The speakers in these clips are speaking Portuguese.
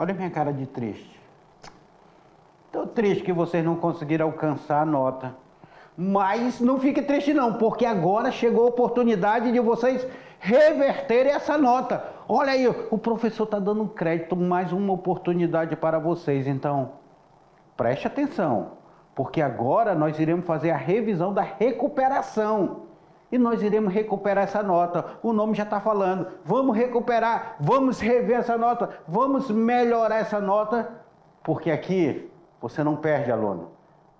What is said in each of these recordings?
Olha a minha cara de triste. Tô triste que vocês não conseguiram alcançar a nota. Mas não fique triste não, porque agora chegou a oportunidade de vocês reverterem essa nota. Olha aí, o professor está dando um crédito, mais uma oportunidade para vocês. Então, preste atenção, porque agora nós iremos fazer a revisão da recuperação. E nós iremos recuperar essa nota. O nome já está falando. Vamos recuperar, vamos rever essa nota, vamos melhorar essa nota, porque aqui você não perde, aluno.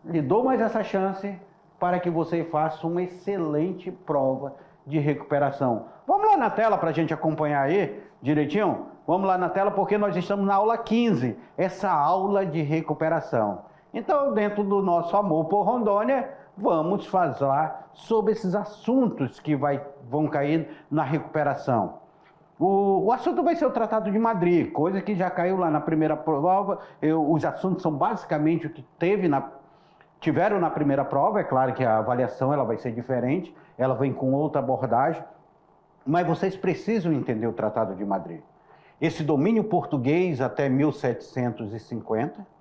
Lhe dou mais essa chance para que você faça uma excelente prova de recuperação. Vamos lá na tela para a gente acompanhar aí direitinho? Vamos lá na tela porque nós estamos na aula 15, essa aula de recuperação. Então, dentro do nosso amor por Rondônia, vamos falar sobre esses assuntos que vão cair na recuperação. O assunto vai ser o Tratado de Madrid, coisa que já caiu lá na primeira prova. Os assuntos são basicamente o que tiveram na primeira prova. É claro que a avaliação ela vai ser diferente, ela vem com outra abordagem, mas vocês precisam entender o Tratado de Madrid. Esse domínio português até 1750,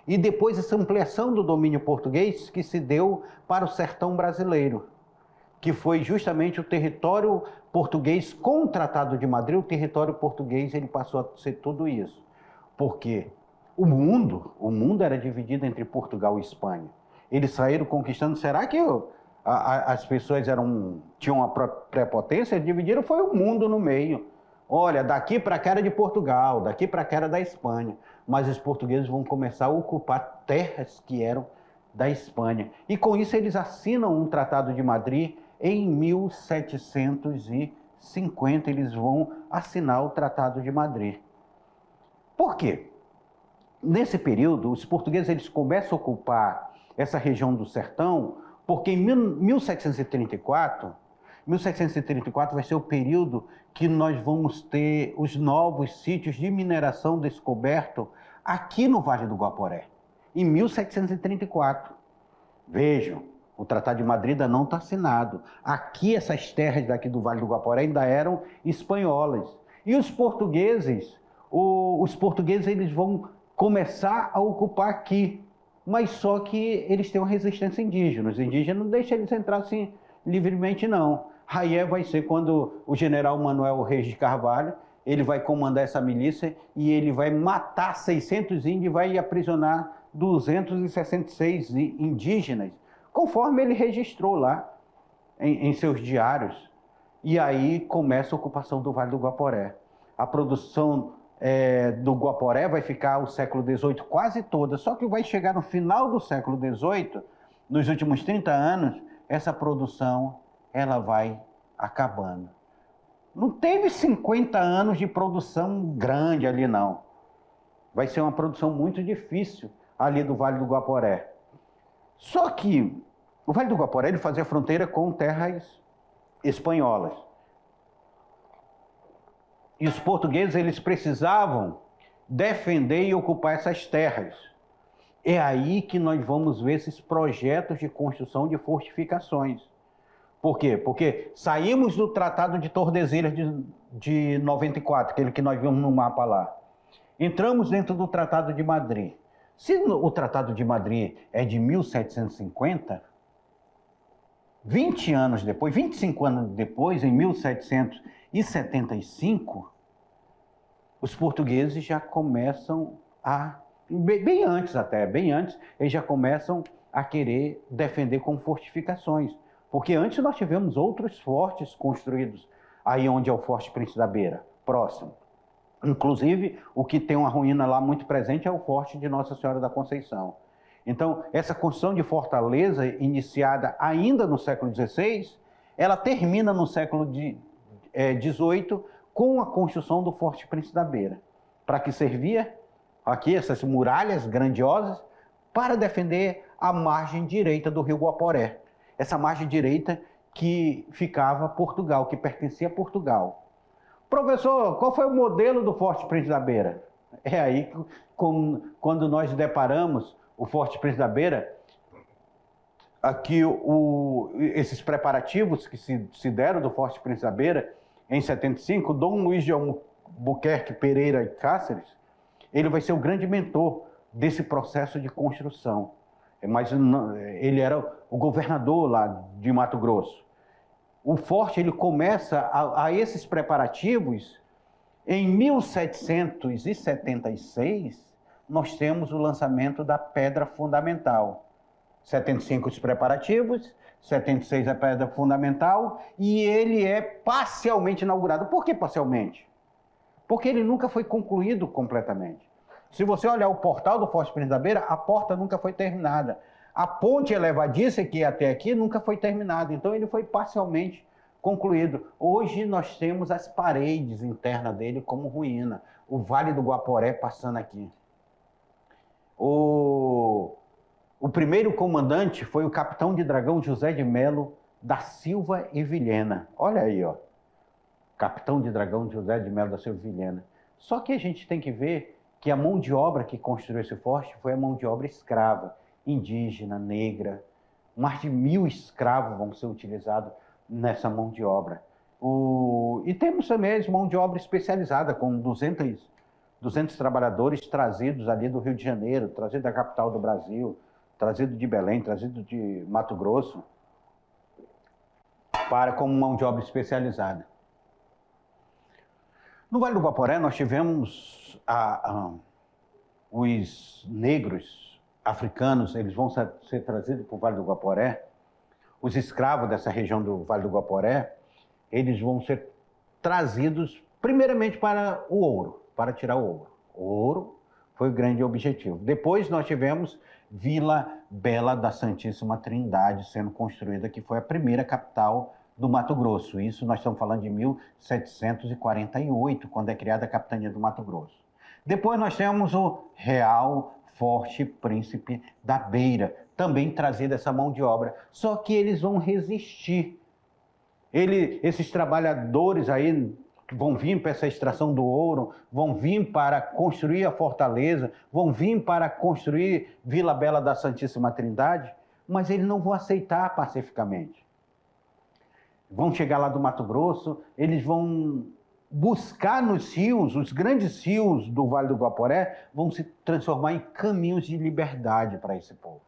e depois essa ampliação do domínio português que se deu para o sertão brasileiro, que foi justamente o território português com o Tratado de Madrid. O território português ele passou a ser tudo isso, porque o mundo era dividido entre Portugal e Espanha. Eles saíram conquistando. Será que as pessoas tinham uma prepotência? Eles dividiram, foi o mundo no meio. Olha, daqui para cá era de Portugal, daqui para cá era da Espanha. Mas os portugueses vão começar a ocupar terras que eram da Espanha. E com isso eles assinam um Tratado de Madrid em 1750. Eles vão assinar o Tratado de Madrid. Por quê? Nesse período, os portugueses eles começam a ocupar essa região do sertão, porque em 1734 vai ser o período que nós vamos ter os novos sítios de mineração descobertos aqui no Vale do Guaporé, em 1734. Vejam, o Tratado de Madrid ainda não está assinado. Aqui, essas terras daqui do Vale do Guaporé ainda eram espanholas. E os portugueses eles vão começar a ocupar aqui, mas só que eles têm uma resistência indígena. Os indígenas não deixam eles entrar assim livremente, não. Aí vai ser quando o general Manuel Reis de Carvalho, ele vai comandar essa milícia e ele vai matar 600 índios e vai aprisionar 266 indígenas, conforme ele registrou lá em seus diários. E aí começa a ocupação do Vale do Guaporé. A produção do Guaporé vai ficar o século XVIII quase toda, só que vai chegar no final do século XVIII, nos últimos 30 anos, essa produção ela vai acabando. Não teve 50 anos de produção grande ali, não. Vai ser uma produção muito difícil ali do Vale do Guaporé. Só que o Vale do Guaporé ele fazia fronteira com terras espanholas. E os portugueses eles precisavam defender e ocupar essas terras. É aí que nós vamos ver esses projetos de construção de fortificações. Por quê? Porque saímos do Tratado de Tordesilhas de 94, aquele que nós vimos no mapa lá. Entramos dentro do Tratado de Madrid. Se o Tratado de Madrid é de 1750, 20 anos depois, 25 anos depois, em 1775, os portugueses já começam bem antes, eles já começam a querer defender com fortificações. Porque antes nós tivemos outros fortes construídos aí onde é o Forte Príncipe da Beira, próximo. Inclusive, o que tem uma ruína lá muito presente é o Forte de Nossa Senhora da Conceição. Então, essa construção de fortaleza, iniciada ainda no século XVI, ela termina no século XVIII com a construção do Forte Príncipe da Beira. Para que servia aqui essas muralhas grandiosas? Para defender a margem direita do rio Guaporé. Essa margem direita que ficava Portugal, que pertencia a Portugal. Professor, qual foi o modelo do Forte Príncipe da Beira? É aí quando nós deparamos o Forte Príncipe da Beira, aqui esses preparativos que se deram do Forte Príncipe da Beira, em 75, Dom Luiz de Albuquerque Pereira e Cáceres, ele vai ser o grande mentor desse processo de construção. Mas ele era o governador lá de Mato Grosso. O forte ele começa a esses preparativos. Em 1776, nós temos o lançamento da pedra fundamental. 75 os preparativos, 76 a pedra fundamental, e ele é parcialmente inaugurado. Por que parcialmente? Porque ele nunca foi concluído completamente. Se você olhar o portal do Forte Príncipe da Beira, a porta nunca foi terminada. A ponte elevadiça que ia até aqui nunca foi terminada, então ele foi parcialmente concluído. Hoje nós temos as paredes internas dele como ruína. O Vale do Guaporé passando aqui. O primeiro comandante foi o capitão de dragão José de Melo da Silva e Vilhena. Olha aí, ó. Capitão de dragão José de Melo da Silva e Vilhena. Só que a gente tem que ver que a mão de obra que construiu esse forte foi a mão de obra escrava, indígena, negra. Mais de 1000 escravos vão ser utilizados nessa mão de obra. E temos também mão de obra especializada, com 200 trabalhadores trazidos ali do Rio de Janeiro, trazidos da capital do Brasil, trazido de Belém, trazido de Mato Grosso, como mão de obra especializada. No Vale do Guaporé, nós tivemos os negros africanos, eles vão ser trazidos para o Vale do Guaporé. Os escravos dessa região do Vale do Guaporé, eles vão ser trazidos primeiramente para o ouro, para tirar o ouro. O ouro foi o grande objetivo. Depois nós tivemos Vila Bela da Santíssima Trindade sendo construída, que foi a primeira capital do Mato Grosso. Isso nós estamos falando de 1748, quando é criada a capitania do Mato Grosso. Depois nós temos o Real Forte Príncipe da Beira, também trazido essa mão de obra. Só que eles vão resistir. Esses trabalhadores aí vão vir para essa extração do ouro, vão vir para construir a fortaleza, vão vir para construir Vila Bela da Santíssima Trindade, mas eles não vão aceitar pacificamente. Vão chegar lá do Mato Grosso, eles vão buscar nos rios, os grandes rios do Vale do Guaporé, vão se transformar em caminhos de liberdade para esse povo.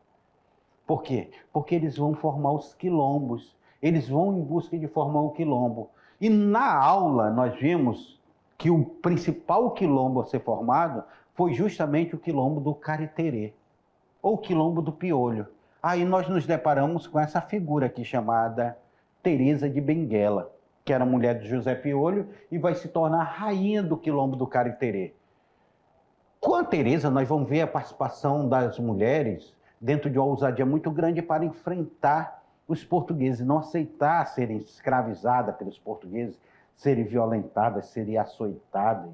Por quê? Porque eles vão formar os quilombos, eles vão em busca de formar o quilombo. E na aula nós vimos que o principal quilombo a ser formado foi justamente o quilombo do Cariterê, ou quilombo do Piolho. Aí nós nos deparamos com essa figura aqui chamada Teresa de Benguela, que era mulher de José Piolho e vai se tornar rainha do quilombo do Cariterê. Com a Teresa nós vamos ver a participação das mulheres dentro de uma ousadia muito grande para enfrentar os portugueses, não aceitar serem escravizadas pelos portugueses, serem violentadas, serem açoitadas.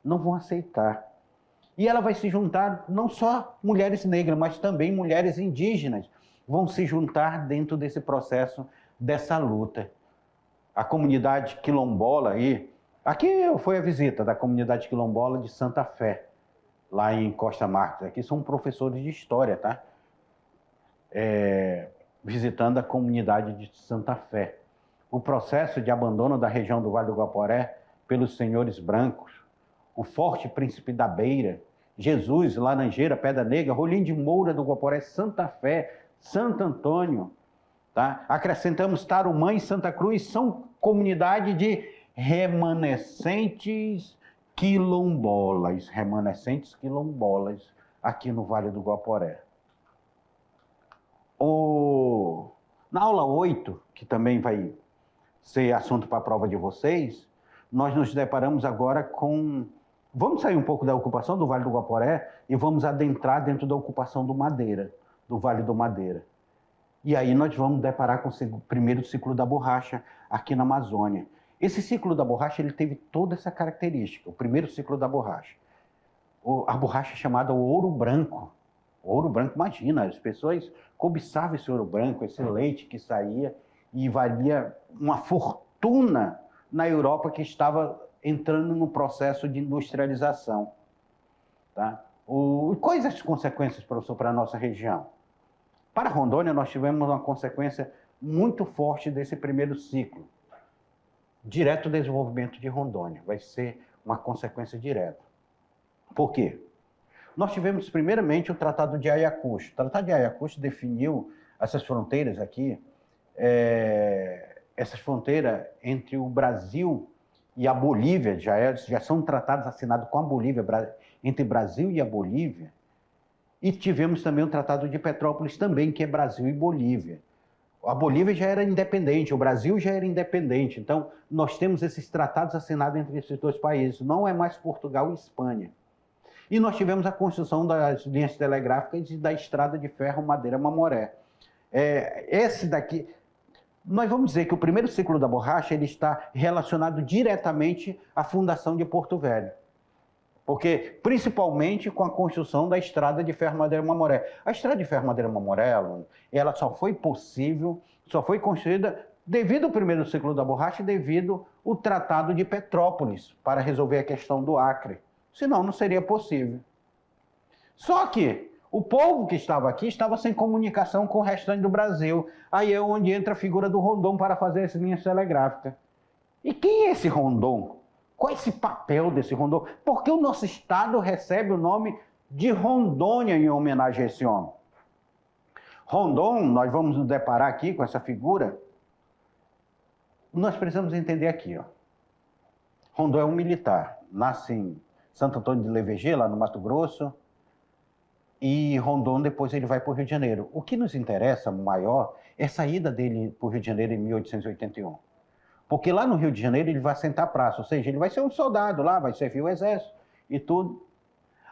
Não vão aceitar. E ela vai se juntar, não só mulheres negras, mas também mulheres indígenas vão se juntar dentro desse processo, dessa luta. A comunidade quilombola aí, aqui foi a visita da comunidade quilombola de Santa Fé, lá em Costa Marques. Aqui são professores de história, tá? Visitando a comunidade de Santa Fé. O processo de abandono da região do Vale do Guaporé pelos senhores brancos, o Forte Príncipe da Beira, Jesus, Laranjeira, Pedra Negra, Rolim de Moura do Guaporé, Santa Fé, Santo Antônio, tá? Acrescentamos Tarumã e Santa Cruz, são comunidade de remanescentes quilombolas, aqui no Vale do Guaporé. Na aula 8, que também vai ser assunto para a prova de vocês, nós nos deparamos agora com... Vamos sair um pouco da ocupação do Vale do Guaporé e vamos adentrar dentro da ocupação do Madeira, do Vale do Madeira. E aí nós vamos deparar com o primeiro ciclo da borracha aqui na Amazônia. Esse ciclo da borracha ele teve toda essa característica, o primeiro ciclo da borracha. A borracha chamada ouro branco. Ouro branco, imagina, as pessoas cobiçavam esse ouro branco, esse leite que saía e valia uma fortuna na Europa que estava entrando no processo de industrialização. Tá? Quais as consequências, professor, para a nossa região? Para Rondônia, nós tivemos uma consequência muito forte desse primeiro ciclo. Direto desenvolvimento de Rondônia, vai ser uma consequência direta. Por quê? Nós tivemos, primeiramente, o Tratado de Ayacucho. O Tratado de Ayacucho definiu essas fronteiras aqui, essas fronteiras entre o Brasil e a Bolívia, já são tratados assinados com a Bolívia, entre Brasil e a Bolívia. E tivemos também o Tratado de Petrópolis também, que é Brasil e Bolívia. A Bolívia já era independente, o Brasil já era independente. Então, nós temos esses tratados assinados entre esses dois países. Não é mais Portugal e Espanha. E nós tivemos a construção das linhas telegráficas e da estrada de ferro Madeira-Mamoré. Esse daqui, nós vamos dizer que o primeiro ciclo da borracha ele está relacionado diretamente à fundação de Porto Velho. Porque, principalmente com a construção da estrada de ferro Madeira-Mamoré. A estrada de ferro Madeira-Mamoré, ela só foi possível, só foi construída devido ao primeiro ciclo da borracha e devido ao Tratado de Petrópolis, para resolver a questão do Acre. Senão, não seria possível. Só que o povo que estava aqui estava sem comunicação com o restante do Brasil. Aí é onde entra a figura do Rondon para fazer as linhas telegráficas. E quem é esse Rondon? Qual é esse papel desse Rondon? Por que o nosso estado recebe o nome de Rondônia em homenagem a esse homem? Rondon, nós vamos nos deparar aqui com essa figura. Nós precisamos entender aqui, ó. Rondon é um militar, nasce em Santo Antônio de Levegê, lá no Mato Grosso, e Rondon depois ele vai para o Rio de Janeiro. O que nos interessa maior é a saída dele para o Rio de Janeiro em 1881. Porque lá no Rio de Janeiro ele vai assentar praça, ou seja, ele vai ser um soldado lá, vai servir o exército e tudo.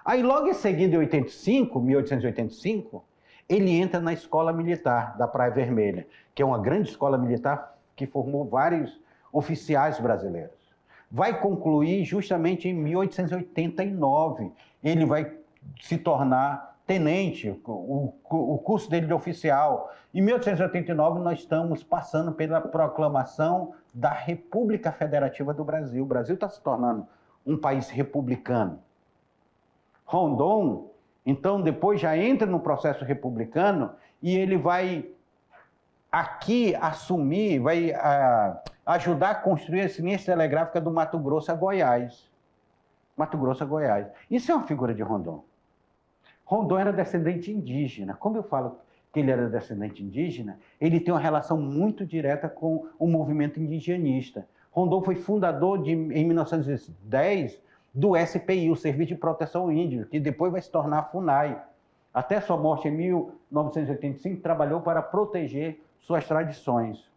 Aí logo em seguida, em 1885, ele entra na Escola Militar da Praia Vermelha, que é uma grande escola militar que formou vários oficiais brasileiros. Vai concluir justamente em 1889. Ele vai se tornar tenente, o curso dele de oficial. Em 1889, nós estamos passando pela proclamação da República Federativa do Brasil. O Brasil está se tornando um país republicano. Rondon, então, depois já entra no processo republicano e ele vai aqui assumir, vai ajudar a construir as linhas telegráficas do Mato Grosso a Goiás. Mato Grosso a Goiás. Isso é uma figura de Rondon. Rondon era descendente indígena. Como eu falo que ele era descendente indígena, ele tem uma relação muito direta com o movimento indigenista. Rondon foi fundador, em 1910, do SPI, o Serviço de Proteção Índio, que depois vai se tornar a FUNAI. Até sua morte em 1985, trabalhou para proteger suas tradições.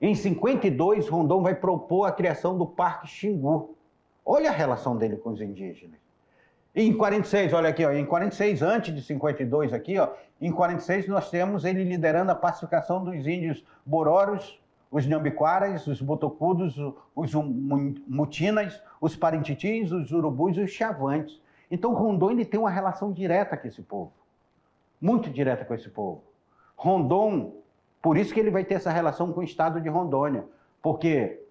Em 52, Rondon vai propor a criação do Parque Xingu. Olha a relação dele com os indígenas. Em 46, olha aqui, ó, em 46, antes de 52 aqui, ó, em 46 nós temos ele liderando a pacificação dos índios bororos, os Nhambiquaras, os Botocudos, os Mutinas, os Parintitins, os Urubus e os Chavantes. Então Rondon ele tem uma relação direta com esse povo, muito direta com esse povo. Rondon, por isso que ele vai ter essa relação com o estado de Rondônia, porque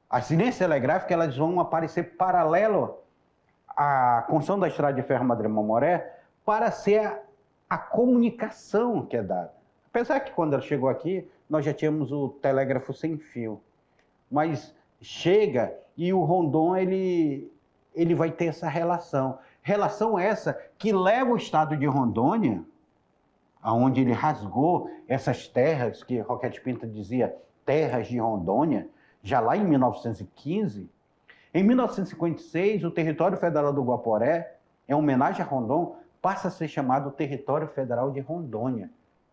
as linhas telegráficas elas vão aparecer paralelo à construção da estrada de ferro Madeira-Mamoré para ser a comunicação que é dada. Apesar que quando ela chegou aqui, nós já tínhamos o telégrafo sem fio, mas chega e o Rondon ele vai ter essa relação. Relação essa que leva o estado de Rondônia, aonde ele rasgou essas terras, que Roquete Pinto dizia terras de Rondônia, já lá em 1915. Em 1956, o Território Federal do Guaporé, em homenagem a Rondon, passa a ser chamado Território Federal de Rondônia.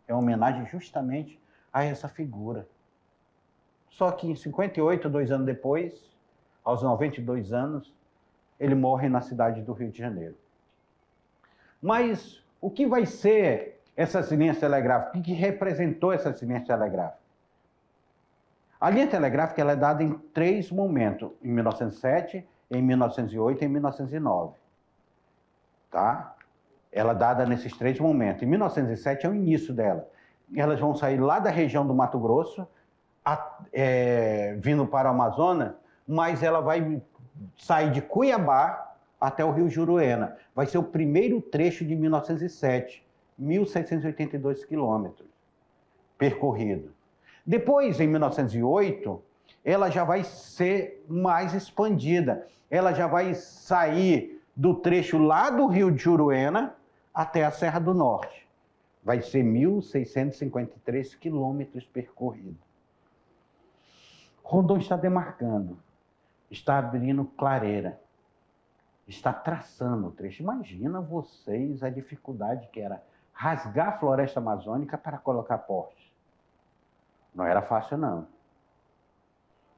É uma homenagem justamente a essa figura. Só que em 58, 2 anos depois, aos 92 anos, ele morre na cidade do Rio de Janeiro. Mas o que vai ser essas linhas telegráficas? O que representou essas linhas telegráficas? A linha telegráfica ela é dada em 3 momentos, em 1907, em 1908 e em 1909. Tá? Ela é dada nesses 3 momentos. Em 1907 é o início dela. Elas vão sair lá da região do Mato Grosso, vindo para o Amazonas, mas ela vai sair de Cuiabá até o Rio Juruena. Vai ser o primeiro trecho de 1907, 1.682 quilômetros percorrido. Depois, em 1908, ela já vai ser mais expandida. Ela já vai sair do trecho lá do Rio de Juruena até a Serra do Norte. Vai ser 1.653 quilômetros percorridos. Rondon está demarcando, está abrindo clareira, está traçando o trecho. Imagina vocês a dificuldade que era rasgar a floresta amazônica para colocar postes. Não era fácil, não.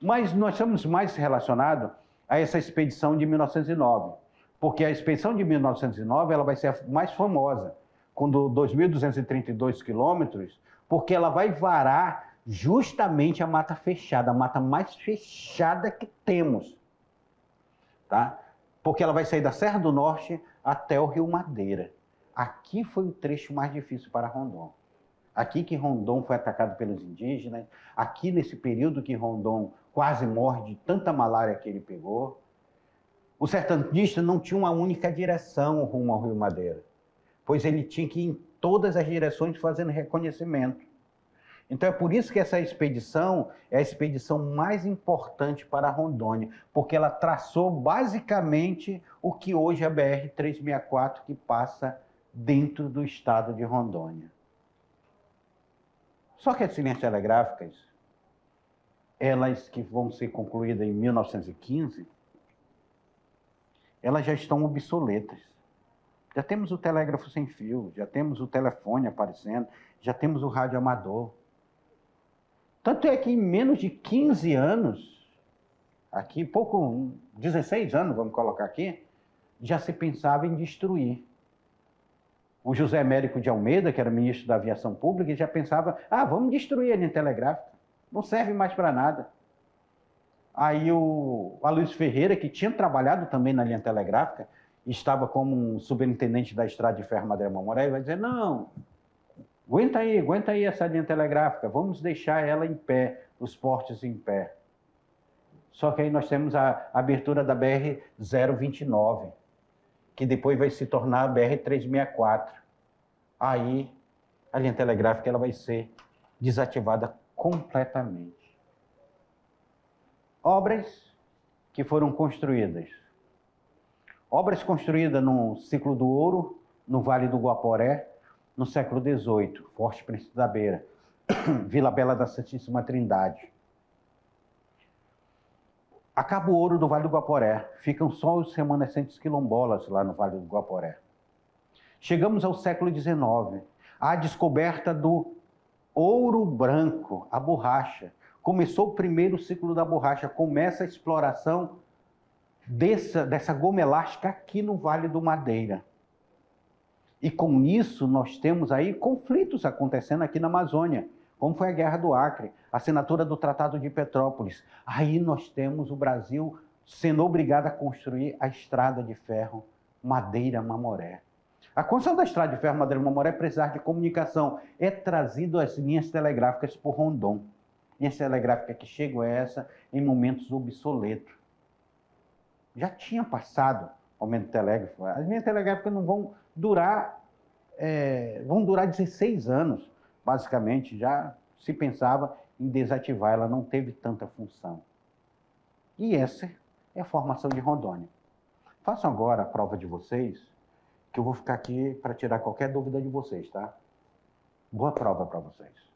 Mas nós estamos mais relacionados a essa expedição de 1909, porque a expedição de 1909 ela vai ser a mais famosa, com 2.232 quilômetros, porque ela vai varar justamente a mata fechada, a mata mais fechada que temos, tá? Porque ela vai sair da Serra do Norte até o Rio Madeira. Aqui foi o trecho mais difícil para Rondon. Aqui que Rondon foi atacado pelos indígenas, aqui nesse período que Rondon quase morre de tanta malária que ele pegou. O sertanista não tinha uma única direção rumo ao Rio Madeira, pois ele tinha que ir em todas as direções fazendo reconhecimento. Então é por isso que essa expedição é a expedição mais importante para Rondônia, porque ela traçou basicamente o que hoje é a BR-364, que passa dentro do estado de Rondônia. Só que as linhas telegráficas, elas que vão ser concluídas em 1915, elas já estão obsoletas. Já temos o telégrafo sem fio, já temos o telefone aparecendo, já temos o rádio amador. Tanto é que em menos de 15 anos, aqui, 16 anos, vamos colocar aqui, já se pensava em destruir. O José Américo de Almeida, que era ministro da Aviação Pública, já pensava, vamos destruir a linha telegráfica, não serve mais para nada. Aí o Aloysio Ferreira, que tinha trabalhado também na linha telegráfica, estava como superintendente da Estrada de Ferro Madeira Mamoré, vai dizer, não, aguenta aí essa linha telegráfica, vamos deixar ela em pé, os portes em pé. Só que aí nós temos a abertura da BR-029, que depois vai se tornar a BR-364. Aí a linha telegráfica ela vai ser desativada completamente. Obras que foram construídas. Obras construídas no Ciclo do Ouro, no Vale do Guaporé, no século XVIII, Forte Príncipe da Beira, Vila Bela da Santíssima Trindade. A Cabo Ouro do Vale do Guaporé, ficam só os remanescentes quilombolas lá no Vale do Guaporé. Chegamos ao século XIX, a descoberta do ouro branco, a borracha. Começou o primeiro ciclo da borracha, começa a exploração dessa goma elástica aqui no Vale do Madeira. E com isso nós temos aí conflitos acontecendo aqui na Amazônia, como foi a Guerra do Acre, a assinatura do Tratado de Petrópolis. Aí nós temos o Brasil sendo obrigado a construir a estrada de ferro Madeira-Mamoré. A construção da estrada de ferro Madeira-Mamoré precisar de comunicação. É trazido as linhas telegráficas por Rondon. Linhas telegráficas que chegam a essa em momentos obsoletos. Já tinha passado o momento do telégrafo. As linhas telegráficas não vão durar, vão durar 16 anos, basicamente. Já se pensava em desativar, ela não teve tanta função. E essa é a formação de Rondônia. Façam agora a prova de vocês, que eu vou ficar aqui para tirar qualquer dúvida de vocês, tá? Boa prova para vocês.